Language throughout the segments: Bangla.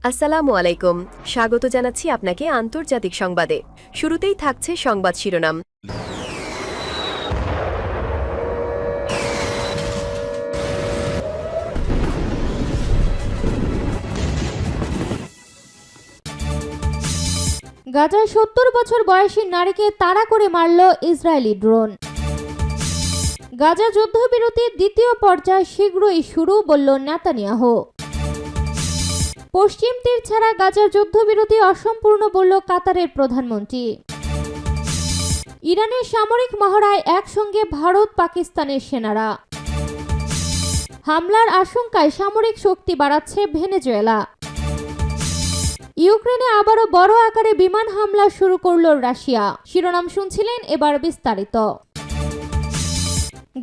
আসসালামু আলাইকুম। স্বাগত জানাচ্ছি আপনাকে আন্তর্জাতিক সংবাদে। শুরুতেই থাকছে সংবাদ শিরোনাম। গাজায় ৭০ বছর বয়সী নারীকে তাড়া করে মারল ইসরায়েলি ড্রোন। গাজা যুদ্ধবিরতির দ্বিতীয় পর্যায় শীঘ্রই শুরু বলল নেতানিয়াহু। পশ্চিম তীর ছাড়া গাজার যুদ্ধবিরতি অসম্পূর্ণ বলল কাতারের প্রধানমন্ত্রী। ইরানের সামরিক মহড়ায় একসঙ্গে ভারত পাকিস্তানের সেনারা। হামলার আশঙ্কায় সামরিক শক্তি বাড়াচ্ছে ভেনেজুয়েলা। ইউক্রেনে আবারও বড় আকারে বিমান হামলা শুরু করল রাশিয়া। শিরোনাম শুনছিলেন, এবার বিস্তারিত।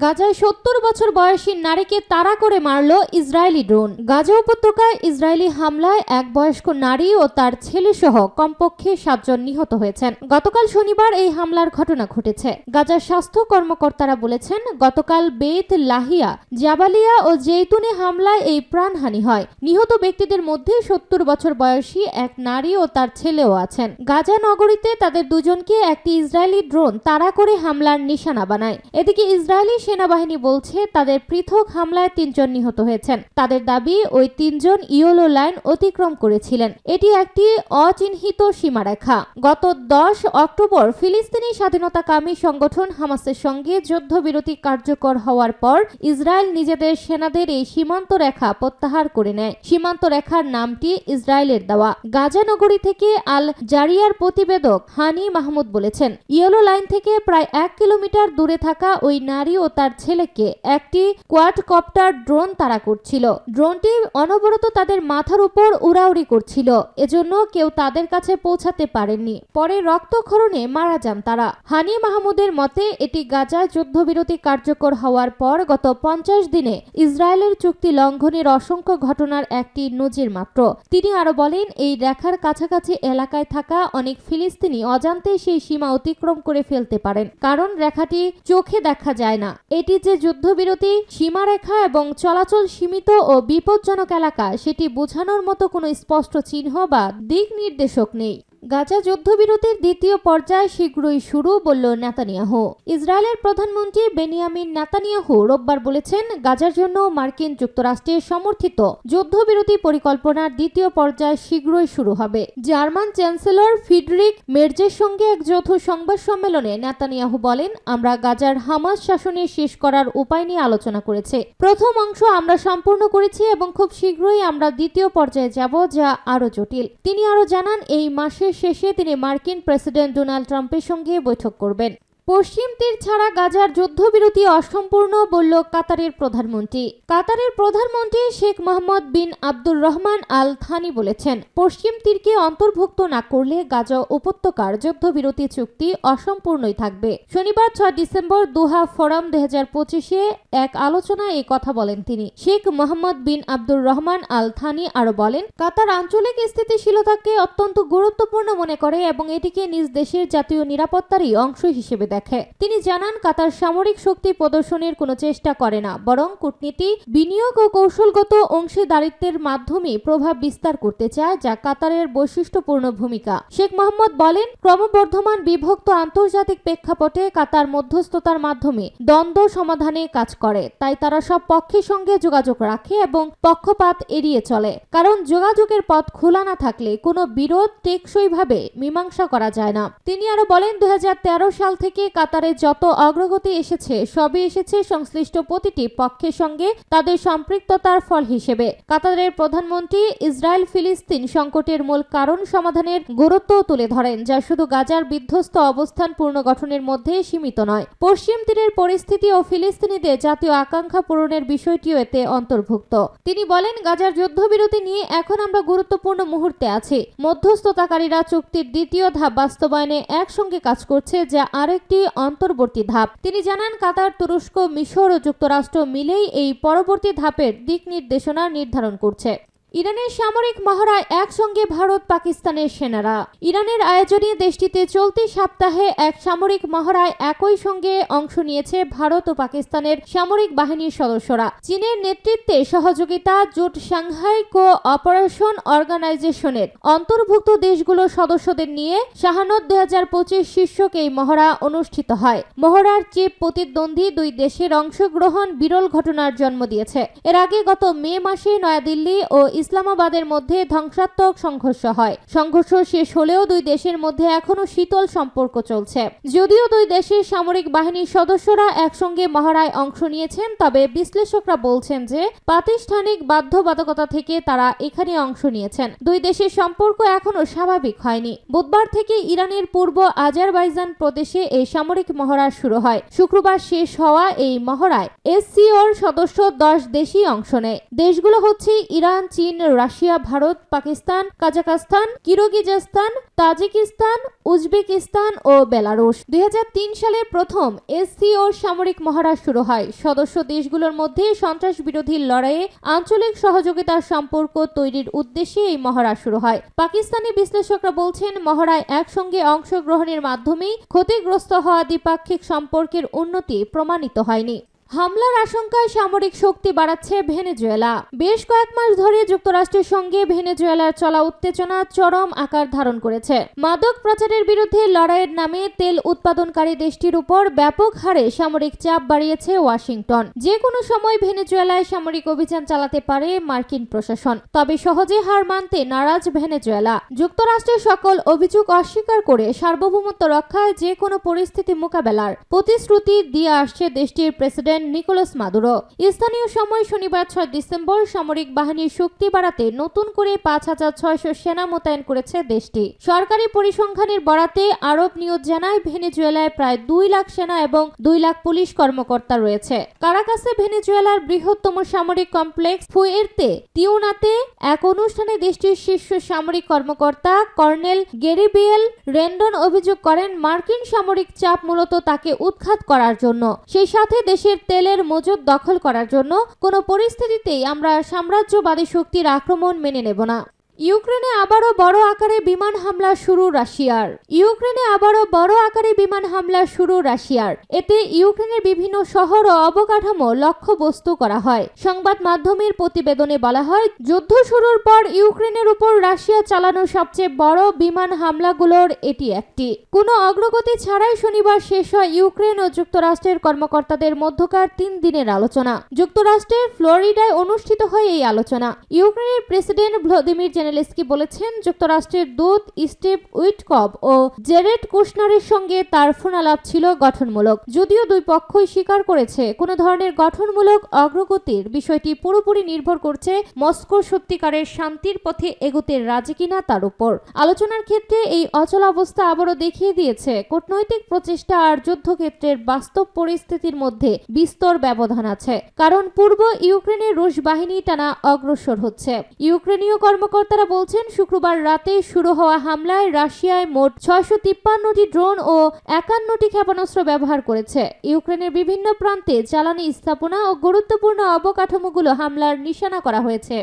গাজায় ৭০ বছর বয়সী নারীকে তাড়া করে মারল ইসরায়েলি ড্রোন। গাজা উপত্যকায় ইসরায়েলি হামলায় এক বয়স্ক নারী ও তার ছেলেসহ কমপক্ষে ৭ জন নিহত হয়েছেন। গতকাল শনিবার এই হামলার ঘটনা ঘটেছে। গাজার স্বাস্থ্য কর্মকর্তারা বলেছেন, গতকাল বেত লাহিয়া, জাবালিয়া ও জেইতুনে হামলায় এই প্রাণহানি হয়। নিহত ব্যক্তিদের মধ্যে ৭০ বছর বয়সী এক নারী ও তার ছেলেও আছেন। গাজা নগরীতে তাদের দুজনকে একটি ইসরায়েলি ড্রোন তাড়া করে হামলার নিশানা বানায়। এদিকে ইসরায়েলি সেনাবাহিনী বলছে, তাদের পৃথক হামলায় ৩ জন নিহত হয়েছেন। তাদের দাবি, ওই ৩ জন ইয়েলো লাইন অতিক্রম করেছিলেন। এটি একটি অচিহ্নিত সীমারেখা। গত ১০ অক্টোবর ফিলিস্তিনি স্বাধীনতাকামী সংগঠন হামাসের সঙ্গে যুদ্ধবিরতি কার্যকর হওয়ার পর ইসরায়েল নিজেদের সেনাদের এই সীমান্ত রেখা প্রত্যাহার করে নেয়। সীমান্ত রেখার নামটি ইসরায়েলের দেওয়া। গাজা নগরী থেকে আল জারিয়ার প্রতিবেদক হানি মাহমুদ বলেছেন, ইয়েলো লাইন থেকে প্রায় ১ কিলোমিটার দূরে থাকা ওই নারী ও তার ছেলেকে একটি কোয়াডকপ্টার ড্রোন তাড়া করছিল। ড্রোনটি অনবরত তাদের মাথার উপর উড়াউড়ি করছিল, এজন্য কেউ তাদের কাছে পৌঁছাতে পারেননি। পরে রক্তক্ষরণে মারা যান তারা। হানি মাহমুদের মতে, এটি গাজায় যুদ্ধবিরতি কার্যকর হওয়ার পর গত ৫০ দিনে ইসরায়েলের চুক্তি লঙ্ঘনের অসংখ্য ঘটনার একটি নজির মাত্র। তিনি আরো বলেন, এই রেখার কাছাকাছি এলাকায় থাকা অনেক ফিলিস্তিনি অজান্তেই সেই সীমা অতিক্রম করে ফেলতে পারেন, কারণ রেখাটি চোখে দেখা যায় না। এটি যে যুদ্ধবিরতি সীমারেখা এবং চলাচল সীমিত ও বিপজ্জনক এলাকা, সেটি বোঝানোর মতো কোনো স্পষ্ট চিহ্ন বা দিক নির্দেশক নেই। গাজা যুদ্ধবিরতির দ্বিতীয় পর্যায় শীঘ্রই শুরু বলল নেতানিয়াহু। ইসরায়েলের প্রধানমন্ত্রী বেনিয়ামিন নেতানিয়াহু রোববার বলেছেন, গাজার জন্য মার্কিন যুক্তরাষ্ট্রের সমর্থিত যুদ্ধবিরতি পরিকল্পনার দ্বিতীয় পর্যায় শীঘ্রই শুরু হবে। জার্মান চ্যান্সেলর ফ্রিডরিখ মের্জের সঙ্গে এক যৌথ সংবাদ সম্মেলনে নেতানিয়াহু বলেন, আমরা গাজার হামাস শাসনে শেষ করার উপায় নিয়ে আলোচনা করেছি। প্রথম অংশ আমরা সম্পূর্ণ করেছি এবং খুব শীঘ্রই আমরা দ্বিতীয় পর্যায়ে যাব, যা আরো জটিল। তিনি আরো জানান, এই মাসের শেষে তিনি মার্কিন প্রেসিডেন্ট ডোনাল্ড ট্রাম্পের সঙ্গে বৈঠক করবেন। পশ্চিম তীর ছাড়া গাজার যুদ্ধবিরতি অসম্পূর্ণ বলল কাতারের প্রধানমন্ত্রী। কাতারের প্রধানমন্ত্রী শেখ মোহাম্মদ বিন আব্দুর রহমান আল থানি বলেছেন, পশ্চিম তীরকে অন্তর্ভুক্ত না করলে গাজা উপত্যকার যুদ্ধবিরতি চুক্তি অসম্পূর্ণই থাকবে। শনিবার ৬ ডিসেম্বর দোহা ফোরাম ২০২৫-এ এক আলোচনায় এই কথা বলেন তিনি। শেখ মোহাম্মদ বিন আব্দুর রহমান আল থানি আরো বলেন, কাতার আঞ্চলিক স্থিতিশীলতাকে অত্যন্ত গুরুত্বপূর্ণ মনে করে এবং এটিকে নিজ দেশের জাতীয় নিরাপত্তারই অংশ হিসেবে দেখে। তিনি জানান, কাতার সামরিক শক্তি প্রদর্শনের কোনো চেষ্টা করে না, বরং কূটনীতি, বিনিয়োগ ও কৌশলগত অংশীদারিত্বের মাধ্যমে প্রভাব বিস্তার করতে চায়, যা কাতারের বৈশিষ্ট্যপূর্ণ ভূমিকা। শেখ মোহাম্মদ বলেন, ক্রমবর্ধমান বিভক্ত আন্তর্জাতিক প্রেক্ষাপটে কাতার মধ্যস্থতার মাধ্যমে দ্বন্দ্ব সমাধানে কাজ করে। তাই তারা সব পক্ষের সঙ্গে যোগাযোগ রাখে এবং পক্ষপাত এড়িয়ে চলে, কারণ যোগাযোগের পথ খোলা না থাকলে কোনো বিরোধ টেকসইভাবে মীমাংসা করা যায় না। তিনি আরো বলেন, ২০১৩ সাল থেকে কাতারে যত অগ্রগতি এসেছে, সবই এসেছে সংশ্লিষ্ট প্রতিটি পক্ষের সঙ্গে তাদের সম্পৃক্ততার ফল হিসেবে। কাতারের প্রধানমন্ত্রী ইসরায়েল ফিলিস্তিন সংকটের মূল কারণ সমাধানের গুরুত্ব তুলে ধরেন, যা শুধু গাজার বিধ্বস্ত অবস্থান পুনর্গঠনের মধ্যে সীমিত নয়। পশ্চিম তীরের পরিস্থিতি ও ফিলিস্তিনিদের জাতীয় আকাঙ্ক্ষা পূরণের বিষয়টিও এতে অন্তর্ভুক্ত। তিনি বলেন, গাজার যুদ্ধবিরতি নিয়ে এখন আমরা গুরুত্বপূর্ণ মুহূর্তে আছি। মধ্যস্থতাকারীরা চুক্তির দ্বিতীয় ধাপ বাস্তবায়নে একসঙ্গে কাজ করছে, যা আরেকটি অন্তর্বর্তী ধাপ। তিনি জানান, কাতার, তুরস্ক, মিশর ও যুক্তরাষ্ট্র মিলেই এই পরবর্তী ধাপের দিক নির্দেশনা নির্ধারণ করছে। ইরানের সামরিক মহড়ায় একসঙ্গে ভারত পাকিস্তানের সেনারা। ইরানের আয়োজনে দেশটিতে চলতি সপ্তাহে এক সামরিক মহড়ায় একই সঙ্গে অংশ নিয়েছে ভারত ও পাকিস্তানের সামরিক বাহিনীর সদস্যরা। চীনের নেতৃত্বে সহযোগিতা জোট সাংহাই কো অপারেশন অর্গানাইজেশনের অন্তর্ভুক্ত দেশগুলোর সদস্যদের নিয়ে শাহানত 2025 শীর্ষক এই মহড়া অনুষ্ঠিত হয়। মহড়ার চিফ প্রতিদ্বন্দ্বী দুই দেশের অংশগ্রহণ বিরল ঘটনার জন্ম দিয়েছে। এর আগে গত মে মাসে নয়াদিল্লি ও ইসলামাবাদের মধ্যে ধ্বংসাত্মক সংঘর্ষ হয়। সংঘর্ষ শেষ হলেও দুই দেশের মধ্যে এখনো শীতল সম্পর্ক চলছে। যদিও দুই দেশের সামরিক বাহিনীর সদস্যরা একসঙ্গে মহড়ায় অংশ নিয়েছেন, তবে বিশ্লেষকরা বলছেন যে প্রাতিষ্ঠানিক বাধ্যবাধকতা থেকে তারা এখানে অংশ নিয়েছেন। দুই দেশের সম্পর্ক এখনো স্বাভাবিক হয়নি। বুধবার থেকে ইরানের পূর্ব আজারবাইজান প্রদেশে এই সামরিক মহড়া শুরু হয়। শুক্রবার শেষ হওয়া এই মহড়ায় এসসিওর সদস্য 10 দেশই অংশ নেয়। দেশগুলো হচ্ছে ইরান, চীন, Russia, Bharat, Pakistan, Kazakhstan, Kyrgyzstan, Tajikistan, Uzbekistan ও বেলারুশ। 2003 সালে প্রথম এসসিওর সামরিক মহড়া শুরু হয়। সদস্য দেশগুলোর মধ্যে সন্ত্রাস বিরোধী লড়াইয়ে আঞ্চলিক সহযোগিতার সম্পর্ক তৈরির উদ্দেশ্যে এই মহড়া শুরু হয়। পাকিস্তানি বিশ্লেষকরা বলছেন, মহড়ায় একসঙ্গে অংশগ্রহণের মাধ্যমেই ক্ষতিগ্রস্ত হওয়া দ্বিপাক্ষিক সম্পর্কের উন্নতি প্রমাণিত হয়নি। হামলার আশঙ্কায় সামরিক শক্তি বাড়াচ্ছে ভেনেজুয়েলা। বেশ কয়েক মাস ধরে যুক্তরাষ্ট্রের সঙ্গে ভেনেজুয়েলার চলা উত্তেজনা চরম আকার ধারণ করেছে। মাদক পাচারের বিরুদ্ধে লড়াইয়ের নামে তেল উৎপাদনকারী দেশটির উপর ব্যাপক হারে সামরিক চাপ বাড়িয়েছে ওয়াশিংটন। যে কোনো সময় ভেনেজুয়েলায় সামরিক অভিযান চালাতে পারে মার্কিন প্রশাসন। তবে সহজে হার মানতে নারাজ ভেনেজুয়েলা। যুক্তরাষ্ট্রের সকল অভিযোগ অস্বীকার করে সার্বভৌমত্ব রক্ষায় যে কোনো পরিস্থিতি মোকাবেলার প্রতিশ্রুতি দিয়ে আসছে দেশটির প্রেসিডেন্ট নিকোলাস মাদুরো। স্থানীয় সময় শনিবার 6 ডিসেম্বর সামরিক বাহিনীর শক্তি বাড়াতে নতুন করে 5600 সেনা মোতায়েন করেছে দেশটি। সরকারি পরিসংখ্যানের বরাতে আরব নিউজ জানায়, ভেনেজুয়েলায় প্রায় 2 লাখ সেনা এবং 2 লাখ পুলিশ কর্মকর্তা রয়েছে। কারাকাসে ভেনেজুয়েলার বৃহত্তম সামরিক কমপ্লেক্স ফুয়ের্তে তিউনাতে এক অনুষ্ঠানে দেশটির শীর্ষ সামরিক কর্মকর্তা কর্নেল গেরিবিয়েল রেন্ডন অভিযোগ করেন, মার্কিন সামরিক চাপ মূলত তাকে উৎখাত করার জন্য। সেই সাথে দেশের তেলের মজুদ দখল করার জন্য কোনো পরিস্থিতিতেই আমরা সাম্রাজ্যবাদী শক্তির আক্রমণ মেনে নেব না। ইউক্রেনে আবারও বড় আকারে বিমান হামলা শুরু রাশিয়ার। ইউক্রেনে আবারও বড় আকারে বিমান হামলা শুরু রাশিয়ার। এতে ইউক্রেনের বিভিন্ন শহর ও অবকাঠামো লক্ষ্যবস্তু করা হয়। সংবাদ মাধ্যমের প্রতিবেদনে বলা হয়, যুদ্ধ শুরুর পর ইউক্রেনের উপর রাশিয়া চালানো সবচেয়ে বড় বিমান হামলাগুলোর এটি একটি। কোনো অগ্রগতি ছাড়াই শনিবার শেষ হয় ইউক্রেন ও যুক্তরাষ্ট্রের কর্মকর্তাদের মধ্যকার 3 দিনের আলোচনা। যুক্তরাষ্ট্রের ফ্লোরিডায় অনুষ্ঠিত হয় এই আলোচনা। ইউক্রেনের প্রেসিডেন্ট ভ্লাদিমির জেলেনস্কি বলেছেন, যুক্তরাষ্ট্রের দূত স্টিভ উইটকফ ও জেরেড কুশনারের সঙ্গে তার ফোনালাপ ছিল গঠনমূলক। যদিও দুই পক্ষই স্বীকার করেছে, কোনো ধরনের গঠনমূলক অগ্রগতির বিষয়টি পুরোপুরি নির্ভর করছে মস্কো সত্যিকারের শান্তির পথে এগোতে রাজি কিনা তার উপর। আলোচনার ক্ষেত্রে এই অচল অবস্থা আবারও দেখিয়ে দিয়েছে কূটনৈতিক প্রচেষ্টা আর যুদ্ধক্ষেত্রের বাস্তব পরিস্থিতির মধ্যে বিস্তর ব্যবধান আছে। কারণ পূর্ব ইউক্রেনের রুশ বাহিনী টানা অগ্রসর হচ্ছে। ইউক্রেনীয় কর্মকর্তারা বলছেন, শুক্রবার রাতে শুরু হওয়া হামলায় রাশিয়ায় মোট 653টি ড্রোন ও 51টি ক্ষেপণাস্ত্র ব্যবহার করেছে। ইউক্রেনের বিভিন্ন প্রান্তে জ্বালানি স্থাপনা ও গুরুত্বপূর্ণ অবকাঠামোগুলো হামলার নিশানা করা হয়েছে।